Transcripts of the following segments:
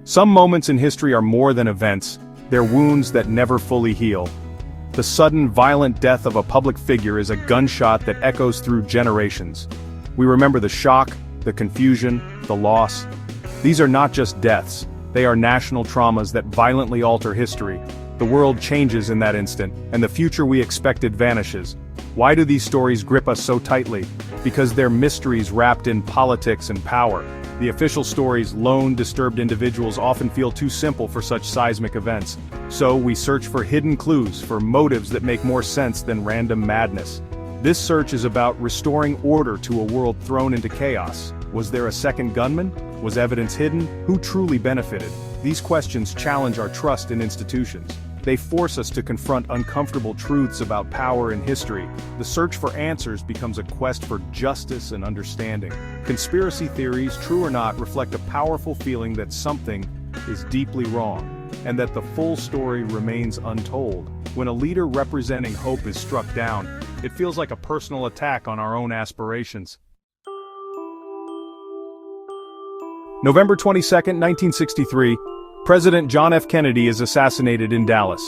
Some moments in history are more than events, they're wounds that never fully heal. The sudden, violent death of a public figure is a gunshot that echoes through generations. We remember the shock, the confusion, the loss. These are not just deaths, they are national traumas that violently alter history. The world changes in that instant, and the future we expected vanishes. Why do these stories grip us so tightly? Because they're mysteries wrapped in politics and power. The official stories, lone, disturbed individuals often feel too simple for such seismic events. So we search for hidden clues, for motives that make more sense than random madness. This search is about restoring order to a world thrown into chaos. Was there a second gunman? Was evidence hidden? Who truly benefited? These questions challenge our trust in institutions. They force us to confront uncomfortable truths about power and history. The search for answers becomes a quest for justice and understanding. Conspiracy theories, true or not, reflect a powerful feeling that something is deeply wrong, and that the full story remains untold. When a leader representing hope is struck down, it feels like a personal attack on our own aspirations. November 22, 1963, President John F. Kennedy is assassinated in Dallas.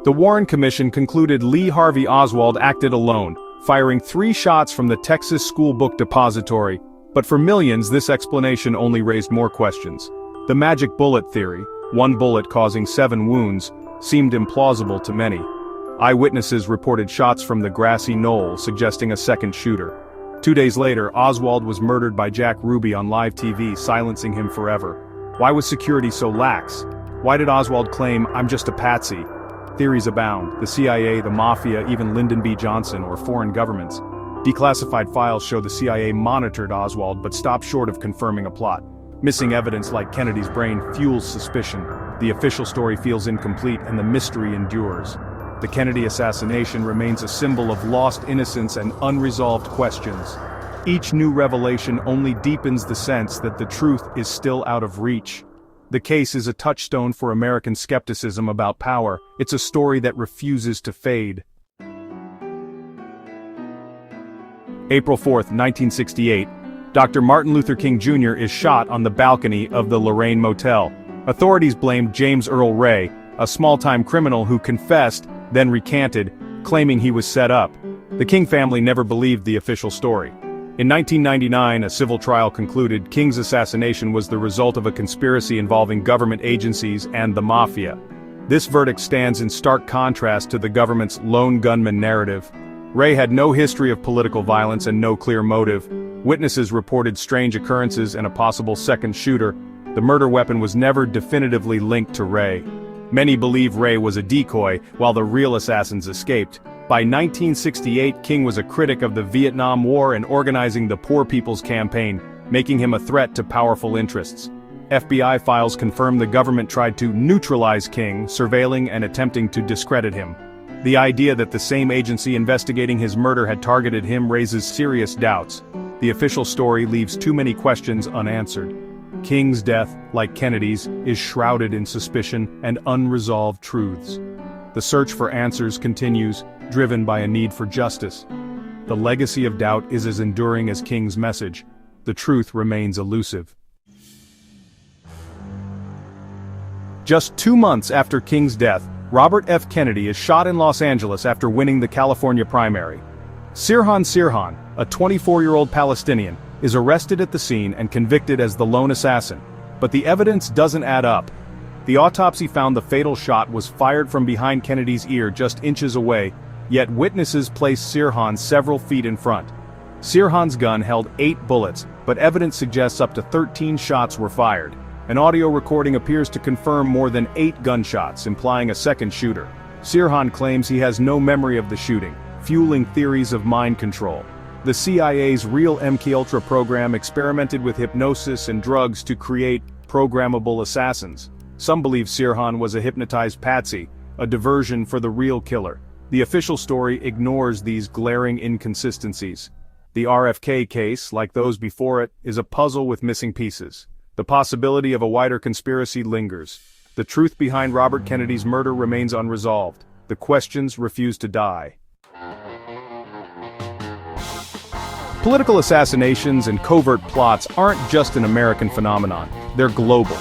The Warren Commission concluded Lee Harvey Oswald acted alone, firing 3 shots from the Texas School Book Depository, but for millions this explanation only raised more questions. The magic bullet theory, 1 bullet causing 7 wounds, seemed implausible to many. Eyewitnesses reported shots from the grassy knoll suggesting a second shooter. 2 days later, Oswald was murdered by Jack Ruby on live TV, silencing him forever. Why was security so lax? Why did Oswald claim, "I'm just a patsy"? Theories abound. The CIA, the Mafia, even Lyndon B. Johnson or foreign governments. Declassified files show the CIA monitored Oswald but stopped short of confirming a plot. Missing evidence like Kennedy's brain fuels suspicion. The official story feels incomplete and the mystery endures. The Kennedy assassination remains a symbol of lost innocence and unresolved questions. Each new revelation only deepens the sense that the truth is still out of reach. The case is a touchstone for American skepticism about power. It's a story that refuses to fade. April 4, 1968, Dr. Martin Luther King Jr. is shot on the balcony of the Lorraine Motel. Authorities blamed James Earl Ray, a small-time criminal who confessed, then recanted, claiming he was set up. The King family never believed the official story. In 1999, a civil trial concluded King's assassination was the result of a conspiracy involving government agencies and the Mafia. This verdict stands in stark contrast to the government's lone gunman narrative. Ray had no history of political violence and no clear motive. Witnesses reported strange occurrences and a possible second shooter. The murder weapon was never definitively linked to Ray. Many believe Ray was a decoy, while the real assassins escaped. By 1968, King was a critic of the Vietnam War and organizing the Poor People's Campaign, making him a threat to powerful interests. FBI files confirm the government tried to neutralize King, surveilling and attempting to discredit him. The idea that the same agency investigating his murder had targeted him raises serious doubts. The official story leaves too many questions unanswered. King's death, like Kennedy's, is shrouded in suspicion and unresolved truths. The search for answers continues, driven by a need for justice. The legacy of doubt is as enduring as King's message. The truth remains elusive. Just 2 months after King's death, Robert F. Kennedy is shot in Los Angeles after winning the California primary. Sirhan Sirhan, a 24-year-old Palestinian, is arrested at the scene and convicted as the lone assassin. But the evidence doesn't add up. The autopsy found the fatal shot was fired from behind Kennedy's ear just inches away, yet witnesses placed Sirhan several feet in front. Sirhan's gun held 8 bullets, but evidence suggests up to 13 shots were fired. An audio recording appears to confirm more than 8 gunshots, implying a second shooter. Sirhan claims he has no memory of the shooting, fueling theories of mind control. The CIA's real MKUltra program experimented with hypnosis and drugs to create programmable assassins. Some believe Sirhan was a hypnotized patsy, a diversion for the real killer. The official story ignores these glaring inconsistencies. The RFK case, like those before it, is a puzzle with missing pieces. The possibility of a wider conspiracy lingers. The truth behind Robert Kennedy's murder remains unresolved. The questions refuse to die. Political assassinations and covert plots aren't just an American phenomenon, they're global.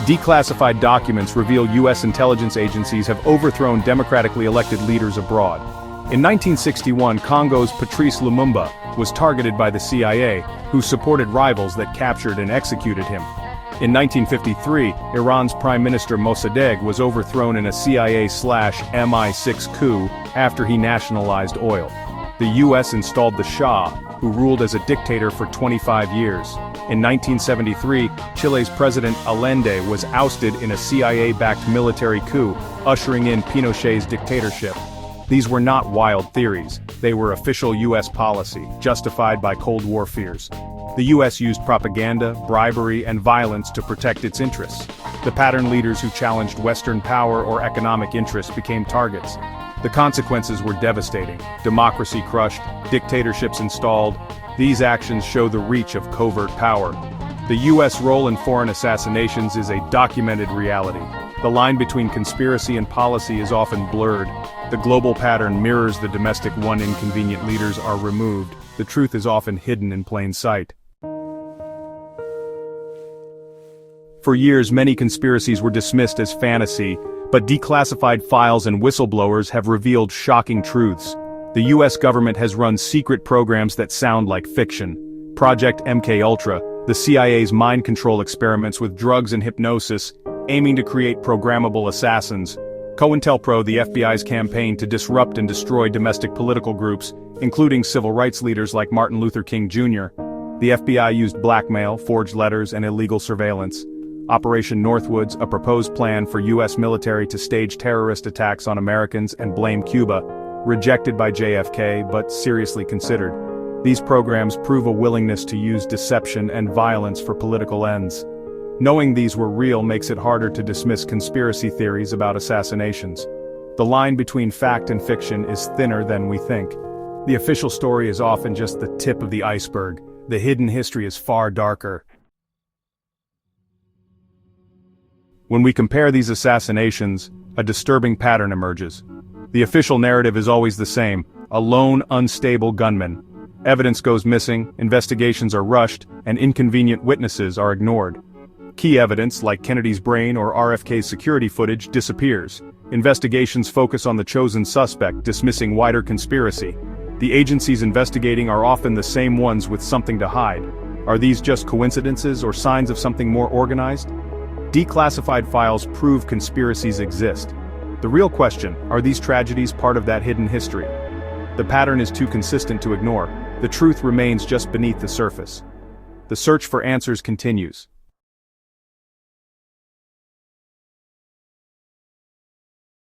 Declassified documents reveal U.S. intelligence agencies have overthrown democratically elected leaders abroad. In 1961, Congo's Patrice Lumumba was targeted by the CIA, who supported rivals that captured and executed him. In 1953, Iran's Prime Minister Mossadegh was overthrown in a CIA/MI6 coup after he nationalized oil. The U.S. installed the Shah, who ruled as a dictator for 25 years. In 1973, Chile's President Allende was ousted in a CIA-backed military coup, ushering in Pinochet's dictatorship. These were not wild theories, they were official U.S. policy, justified by Cold War fears. The U.S. used propaganda, bribery, and violence to protect its interests. The pattern leaders who challenged Western power or economic interests became targets. The consequences were devastating. Democracy crushed, dictatorships installed. These actions show the reach of covert power. The U.S. role in foreign assassinations is a documented reality. The line between conspiracy and policy is often blurred. The global pattern mirrors the domestic one. Inconvenient leaders are removed. The truth is often hidden in plain sight. For years, many conspiracies were dismissed as fantasy, but declassified files and whistleblowers have revealed shocking truths. The U.S. government has run secret programs that sound like fiction. Project MKUltra, the CIA's mind control experiments with drugs and hypnosis, aiming to create programmable assassins. COINTELPRO, the FBI's campaign to disrupt and destroy domestic political groups, including civil rights leaders like Martin Luther King Jr. The FBI used blackmail, forged letters, and illegal surveillance. Operation Northwoods, a proposed plan for U.S. military to stage terrorist attacks on Americans and blame Cuba, rejected by JFK but seriously considered. These programs prove a willingness to use deception and violence for political ends. Knowing these were real makes it harder to dismiss conspiracy theories about assassinations. The line between fact and fiction is thinner than we think. The official story is often just the tip of the iceberg. The hidden history is far darker. When we compare these assassinations, a disturbing pattern emerges. The official narrative is always the same: a lone, unstable gunman. Evidence goes missing, investigations are rushed, and inconvenient witnesses are ignored. Key evidence, like Kennedy's brain or RFK's security footage, disappears. Investigations focus on the chosen suspect, dismissing wider conspiracy. The agencies investigating are often the same ones with something to hide. Are these just coincidences or signs of something more organized? Declassified files prove conspiracies exist. The real question, are these tragedies part of that hidden history? The pattern is too consistent to ignore. The truth remains just beneath the surface. The search for answers continues.